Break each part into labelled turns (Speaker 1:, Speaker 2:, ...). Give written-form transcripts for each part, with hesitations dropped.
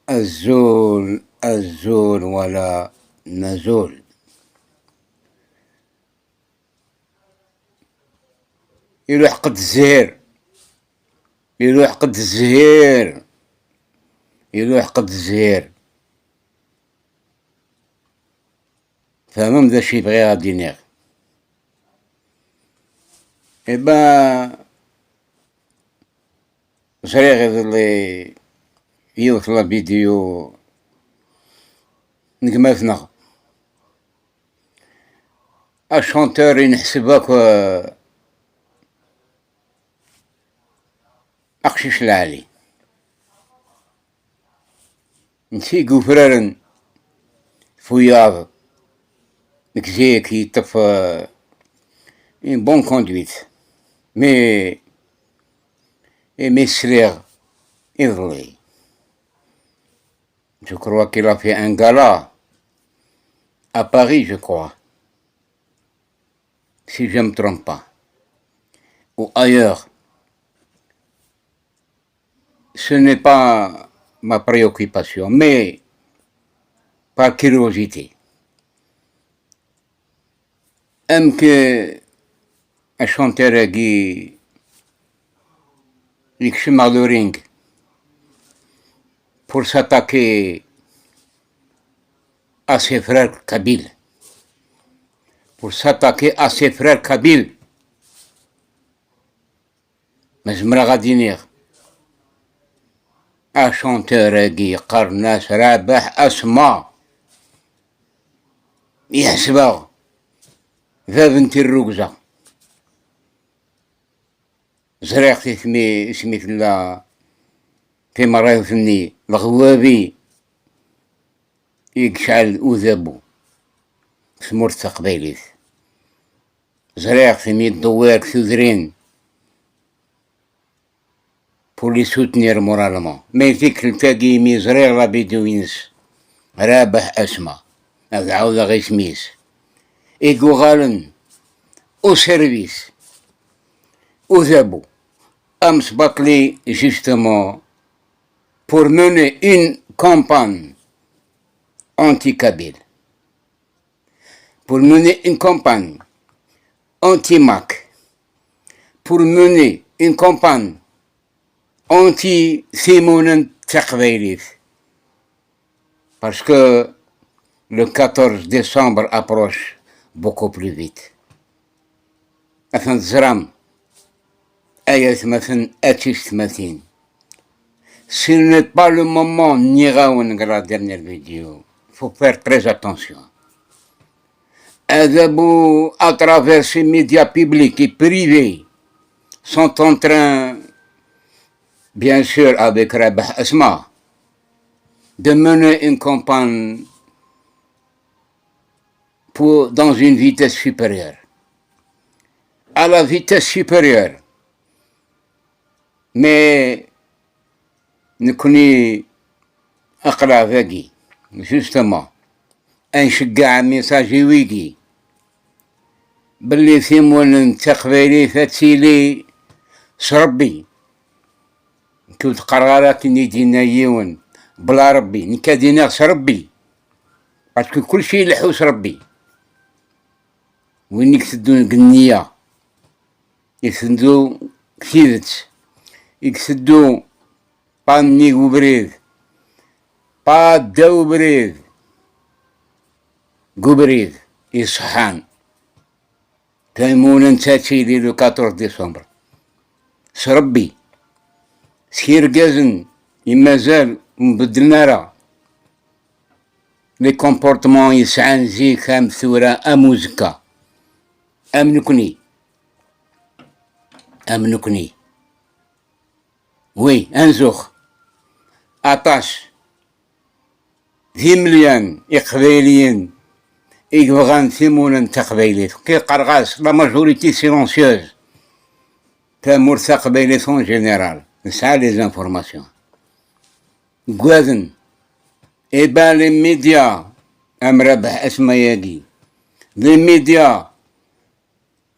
Speaker 1: الزول الزول ولا نزول. يروح قد الزهير، يروح قد الزهير، يروح قد الزهير. فمام ذا شي بغي غادي نيغ. إبا صريغ اللي يوصل فيديو نقماثنا الشونتور ينحسبك أقشيش العالي نسي قفرارن فوياض نكزيك يطف une bonne conduite mais سريغ يظلي. Je crois qu'il a fait un gala à Paris, je crois, si je ne me trompe pas, ou ailleurs. Ce n'est pas ma préoccupation, mais par curiosité. Aime que un chanteur qui يكشم على الرينج pour s'attaquer à ses frères kabyles, pour s'attaquer à ses frères kabyles. ما زمرا غادي نيغ شونتور كي قرناس رابح اسماء يحسبها ذا بنتي الركزة زريقتي سميت لا في مرايو فني الغوابي يقشعل وذابو سمورت قبيليت زريقتي ميت دوار ثذرين pour les soutenir moralement. Mais ذيك التاقي مي زريغ لا بيدوينس رابح اسماء هذا عاود غي سميس إيكو غالن au service وذابو أمس بطلي justement pour mener une campagne anti-kabyle, pour mener une campagne anti-Mac, pour mener une campagne anti-Simonen Tchakveilit. Parce que le 14 décembre approche beaucoup plus vite. Afin Zram, Ayat Mathin, Atist Mathin. Ce n'est pas le moment, Niraoun, la dernière vidéo. Il faut faire très attention. Adabou, à travers ces médias publics et privés, sont en train, bien sûr avec Rabah Asma, de mener une campagne dans une vitesse supérieure. À la vitesse supérieure. Mais نكوني أقرأ ذاكي جوستومون أنشجع ميساجي ويكي باللي ثيمون تقبيلي فتيلي سربي كنت قرارات ندينا يون بلا ربي نكادينا سربي باسكو كل شيء لحوس ربي وين يكسدو القنية يكسدو كثيرت يكسدو باني وبريد با داو بريد قبريد يصحان تايمون انتاتي لي لو 14 ديسمبر سربي سكير قازن يمازال مبدلنا راه لي كومبورتمون يسعان زي كام ثورة اموزكا امنكني وي انزوخ أطاش ذي مليان إقباليين إيقبغان ثيمونا تقبيليت كي قرغاس لا ماجوريتي سيلونسيوز تامورثا قبيليت اون جينيرال نسعى لي زانفورماسيون قوازن إبا لي ميديا أم ربح اسما ياقي لي ميديا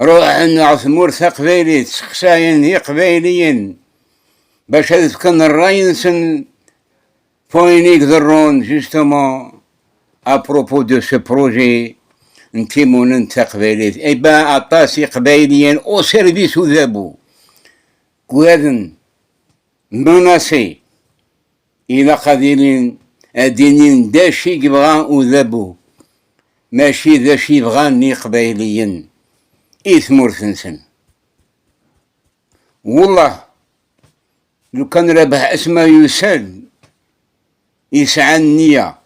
Speaker 1: روح نعث مورثا قبيليت سقساين هي قبيليين باش هذا كان الراي نسن Poinik Dron, justement, à propos de ce projet, Ntimoun Takvelit, eh ben, Atasi Kbailien au service où Zabou, Gouaden, menacé, il a Khadilin, Adinin, Dashi Gibran ou Zabou, Machi Dashi Bran ni Kbailien, Ismour Sensen. Wallah, لو كان ربح اسمه يسال يسعى النية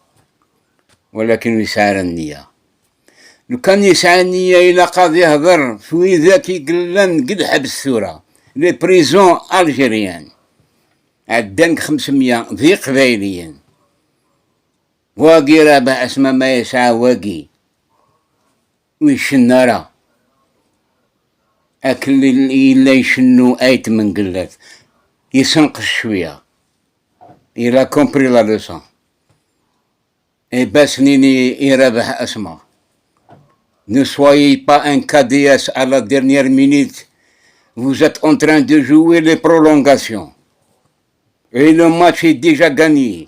Speaker 1: ولكن يسعى النية لو كان يسعى النية إلا قاد يهضر في ذاك يقلن قد حبس الثورة لي بريزون ألجيريان عدانك 500 ذي قبايليين واقي رابح اسمه ما يسعى واقي ويشنارا أكل إلا يشنو آيت من قلات يسنقش شوية il a compris la leçon et Basnini يربح اسمه ne soyez pas un KDS à la dernière minute vous êtes en train de jouer les prolongations et le match est déjà gagné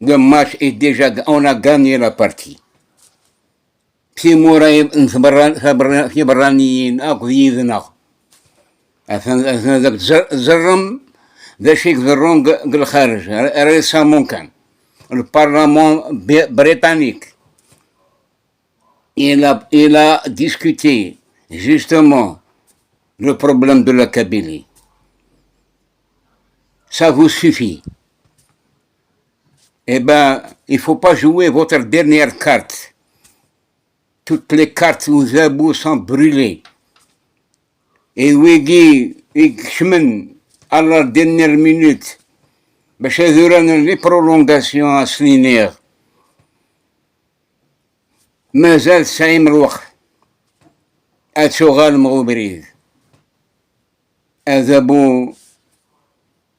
Speaker 1: le match est déjà on a gagné la partie في موراي برانيين اكو يذنا اثنا ذاك زرم ذا شيك ذرون الخارج ريسامون كان البرلمان بريطانيك il a discuté justement le problème de la Kabylie. Ça vous suffit. Eh ben, il ne faut pas jouer votre dernière carte. Toutes les cartes aux abous sont brûlées. Et Wiggy, Chemin, à la dernière minute, باش هذورانا لي برولونغاسيون سنينير مازال سايم الوقت اتشغال مغوبريد هذا بو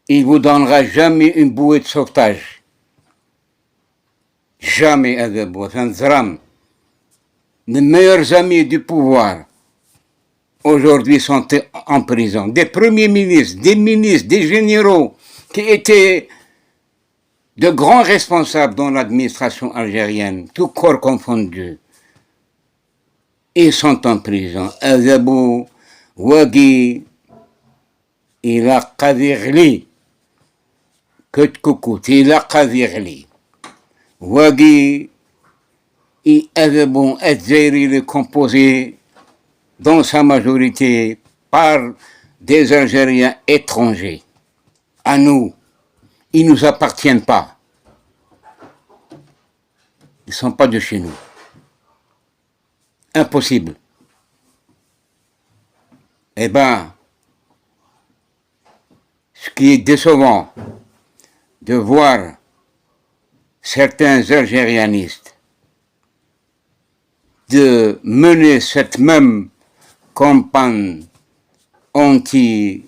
Speaker 1: il vous donnera jamais une bouée de sauvetage jamais هذا بو ثنزرام les meilleurs amis du pouvoir aujourd'hui sont en prison des premiers ministres des généraux qui étaient de grands responsables dans l'administration algérienne, tout corps confondu. Ils sont en prison. Azabou, Wagui, il a Kadirli, que coucou, il a Kadirli. Wagui, et Azabou, Azeri, le composé dans sa majorité par des Algériens étrangers. À nous, ils ne nous appartiennent pas. Ils ne sont pas de chez nous. Impossible. Eh bien, ce qui est décevant de voir certains algérianistes de mener cette même campagne anti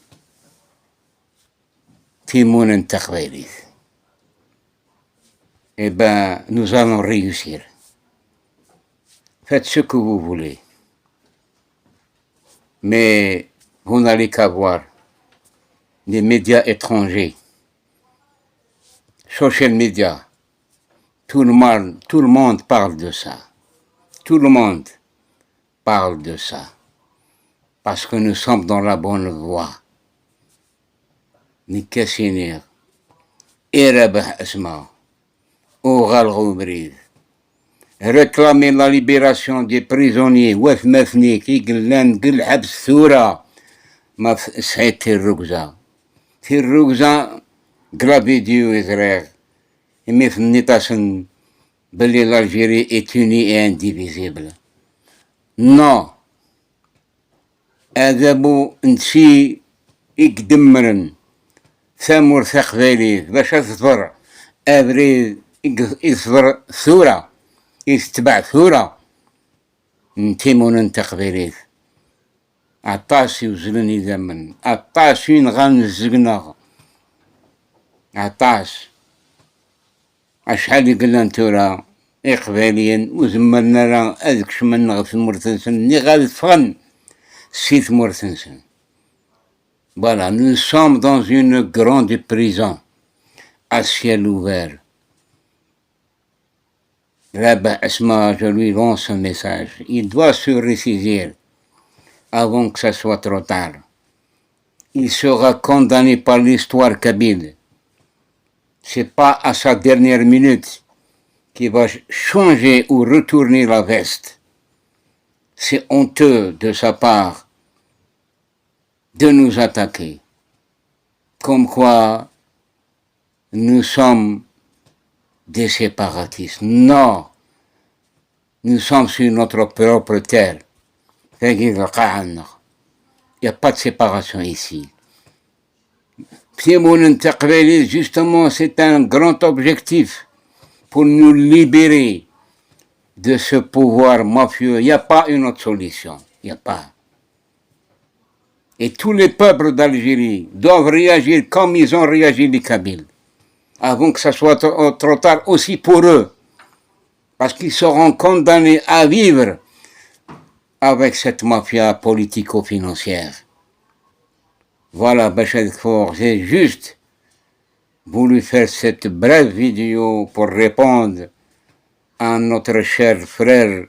Speaker 1: Timoun Takveili. Eh bien, nous allons réussir. Faites ce que vous voulez. Mais vous n'allez qu'à voir les médias étrangers, social media, tout le monde parle de ça. Tout le monde parle de ça. Parce que nous sommes dans la bonne voie. نكاسينير إرابح اسمه أوغال غوبريد réclamer la libération des prisonniers وثمثني كي قلان قل حبس ثورة ما سعيد في الرقزة قلا فيديو إزراغ مثل نيتاسن بلي l'Algérie est unie et indivisible non هذا بو نسي يقدمرن ثامور ثقبالي باش تصبر ابريد يصبر ثورة يتبع ثورة نتيمون تقباليت عطاسي وزلني زمن عطاسي نغان الزقنا عطاس اشحال يقلنا ثورة إقباليا وزمرنا راه هذاك شمن غف المرتنسن ني غادي تفغن سيت مرتنسن. Voilà, nous sommes dans une grande prison. à ciel ouvert. Là-bas, Asma, je lui lance un message. Il doit se ressaisir avant que ça soit trop tard. Il sera condamné par l'histoire kabyle. C'est pas à sa dernière minute qu'il va changer ou retourner la veste. C'est honteux de sa part de nous attaquer. Comme quoi nous sommes des séparatistes. Non, nous sommes sur notre propre terre. Il n'y a pas de séparation ici. Justement, c'est un grand objectif pour nous libérer de ce pouvoir mafieux. Il n'y a pas une autre solution. Il n'y a pas. Et tous les peuples d'Algérie doivent réagir comme ils ont réagi les Kabyles, avant que ça soit trop tard aussi pour eux, parce qu'ils seront condamnés à vivre avec cette mafia politico-financière. Voilà, Bachar Khor, j'ai juste voulu faire cette brève vidéo pour répondre à notre cher frère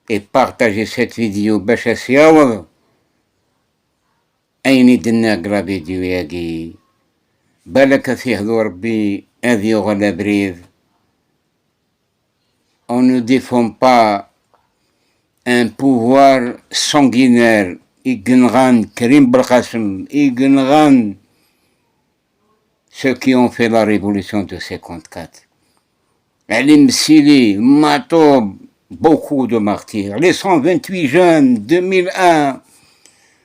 Speaker 1: et partager cette vidéo. Bachar Siawa, أين دنا قرا فيديو ياكي بالك فيه ذو ربي هذي غلا بريف. On ne défend pas un pouvoir sanguinaire. Ignran, Karim Belkacem, Ignran, ceux qui ont fait la révolution de 54. Alim Sili, Matob, beaucoup de martyrs. Les 128 jeunes, 2001,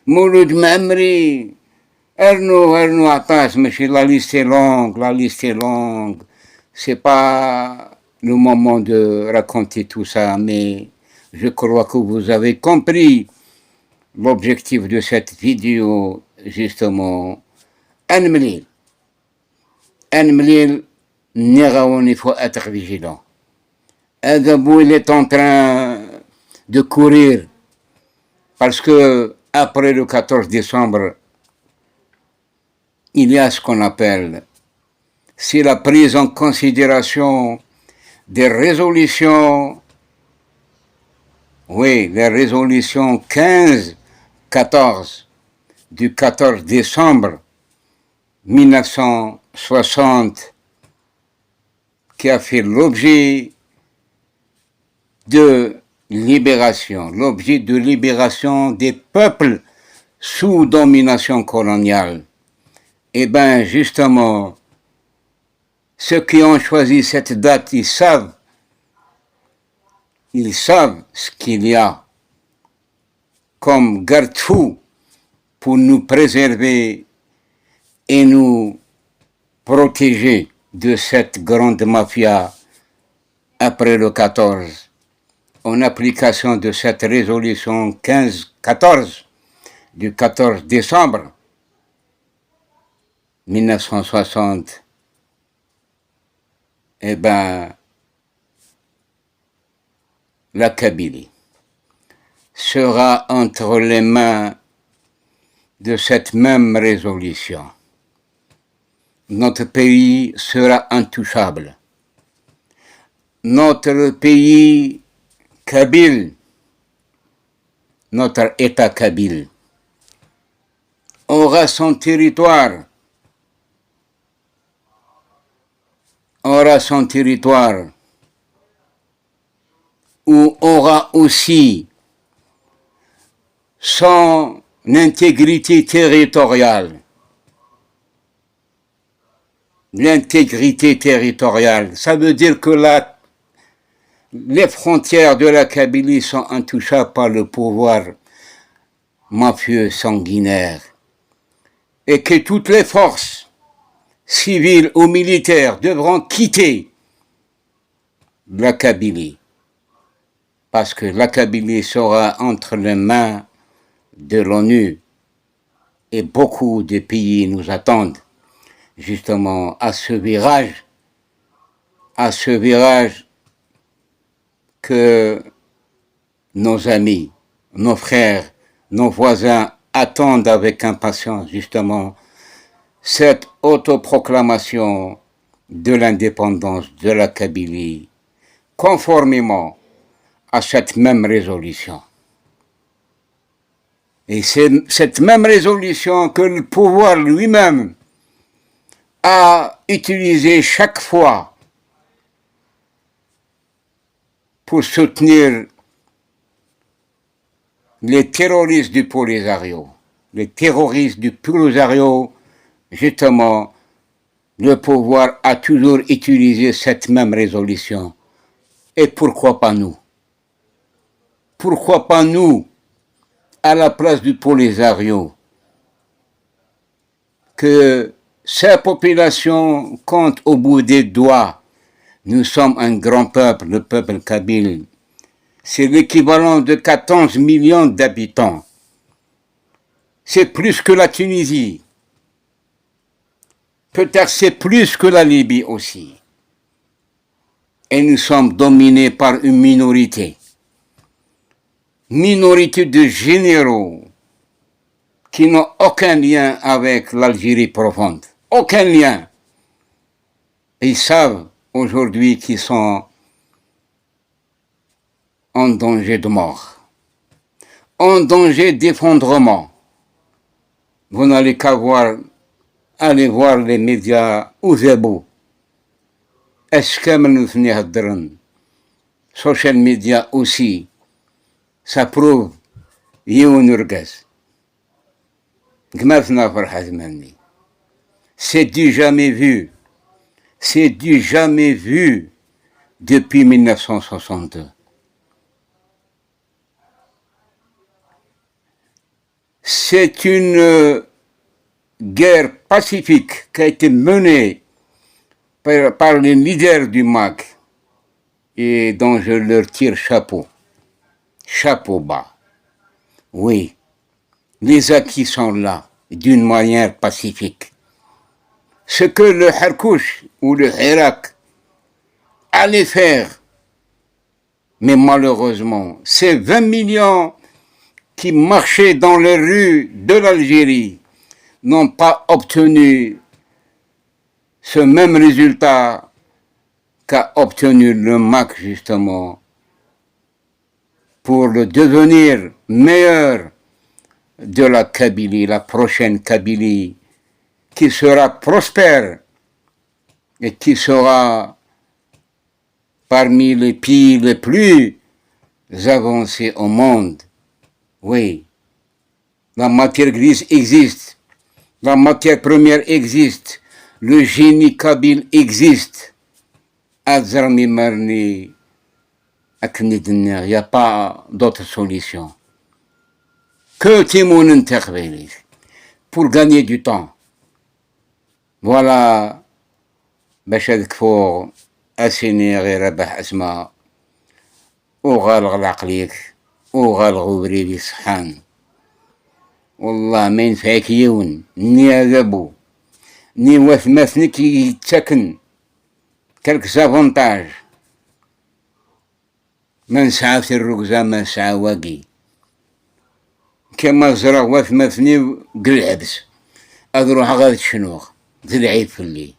Speaker 1: Mouloud Mamri, Erno Atas, mais la liste est longue. C'est pas le moment de raconter tout ça, mais je crois que vous avez compris l'objectif de cette vidéo, justement. Anne Mlil, il faut être vigilant. Agabou, il est en train de courir, parce que après le 14 décembre, il y a ce qu'on appelle, c'est la prise en considération des résolutions, oui, les résolutions 14 du 14 décembre 1960 qui a fait l'objet de libération, des peuples sous domination coloniale. Eh bien, justement, ceux qui ont choisi cette date, ils savent ce qu'il y a comme garde-fou pour nous préserver et nous protéger de cette grande mafia après le 14, en application de cette résolution 15-14 du 14 décembre 1960. Eh bien, la Kabylie sera entre les mains de cette même résolution. Notre pays sera intouchable. Notre pays kabyle, notre État kabyle, aura son territoire, où aura aussi son intégrité territoriale. L'intégrité territoriale, ça veut dire que les frontières de la Kabylie sont intouchables par le pouvoir mafieux sanguinaire et que toutes les forces civiles ou militaires devront quitter la Kabylie parce que la Kabylie sera entre les mains de l'ONU et beaucoup de pays nous attendent justement à ce virage que nos amis, nos frères, nos voisins attendent avec impatience justement cette autoproclamation de l'indépendance de la Kabylie, conformément à cette même résolution. Et c'est cette même résolution que le pouvoir lui-même a utilisée chaque fois pour soutenir les terroristes du Polisario. Les terroristes du Polisario, justement, le pouvoir a toujours utilisé cette même résolution. Et pourquoi pas nous? Pourquoi pas nous, à la place du Polisario, que sa population compte au bout des doigts? Nous sommes un grand peuple, le peuple kabyle. C'est l'équivalent de 14 millions d'habitants. C'est plus que la Tunisie. Peut-être c'est plus que la Libye aussi. Et nous sommes dominés par une minorité. Minorité de généraux qui n'ont aucun lien avec l'Algérie profonde. Aucun lien. Ils savent aujourd'hui qu'ils sont en danger de mort, en danger d'effondrement. Vous n'allez qu'à aller voir les médias وذابوا اش كامل نثني هدرن social media aussi ça prouve يون رقاس كمالتنا فرحة زماني c'est du jamais vu, c'est du jamais vu depuis 1962. C'est une guerre pacifique qui a été menée par les leaders du MAC et dont je leur tire chapeau. Chapeau bas. Oui, les acquis sont là d'une manière pacifique. Ce que le Harkouch ou le Hirak allait faire, mais malheureusement, ces 20 millions qui marchaient dans les rues de l'Algérie n'ont pas obtenu ce même résultat qu'a obtenu le MAC justement pour le devenir meilleur de la Kabylie, la prochaine Kabylie, qui sera prospère et qui sera parmi les pays les plus avancés au monde. Oui, la matière grise existe, la matière première existe, le génie kabyle existe. Azrami Marni, il n'y a pas d'autre solution que Timoun Intervelis pour gagner du temps. Voilà, باش هذاك أسيني غير ربح أسماء وغالغ العقليك وغالغ بريدي صحان والله ما ينفعك يون ني هذابو ني وثماثنك يتسكن كالك سافونتاج ما نسعى في الركزة ما نسعى واقي كما زرع وثماثني قلعبس أذروح غاد تشنوخ ذلعيب في الليل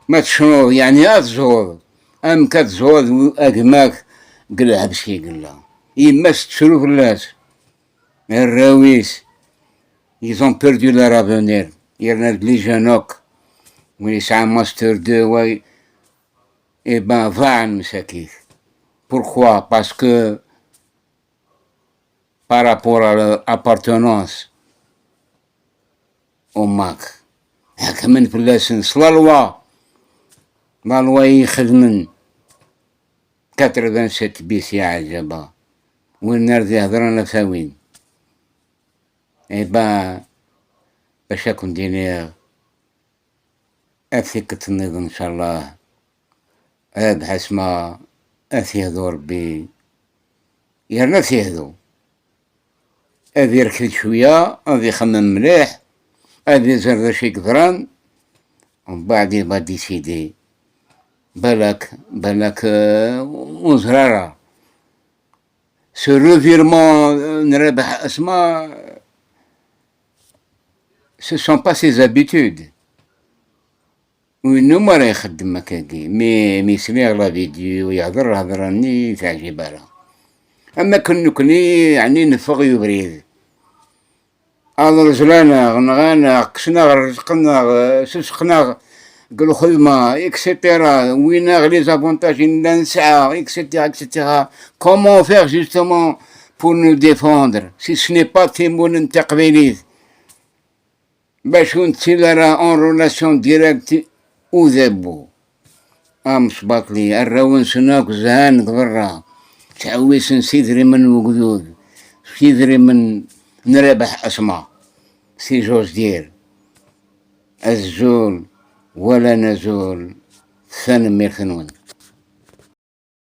Speaker 1: ما تشنوه يعني أتزود أم كتزود أقماك قلع بشي قلا يمس تشروف الناس الراويس ils ont perdu leur avenir il y en a les jeunes oui c'est un master 2 ouais et ben va مساكيف pourquoi parce que par rapport à leur appartenance au MAC هكا من فلاسن صلا la loi يخدمن 87 بيس يا عجبا والنار ذي هضرنا فاوين اي با باش اكون دينير اثيك النظام ان شاء الله ابحث ما اثيهدو ربي يرنا ثيهدو اذي يركز شوية اذي يخمم مليح اذي زرد شي كثران ومن بعد يبغى ديسيدي بالك وزرارة ce revirement نربح أسماء ce ne sont pas ses habitudes وينو ما راه يخدم هكاكي مي سمع لا فيديو يهضر هضراني تعجب راه. اما كني يعني نفغ يبريد هذا رجلانا غنغانا قسنا رزقنا سسقنا قالوا خدمة اكسيتيرا وين لي زافونتاج لا نسعى اكسيتيرا كومون فيغ جوستومون بور نو ديفوندر سي سني با تيمون نتا قبيليت باش نتسيلا راه اون رولاسيون ديريكت وذابو مصباط لي الراون سناك زهان برا تعويس نسيدري من وقدود سيدري من نربح اسما سي جوج دير الزول ولا نزول ثان ميرثنون.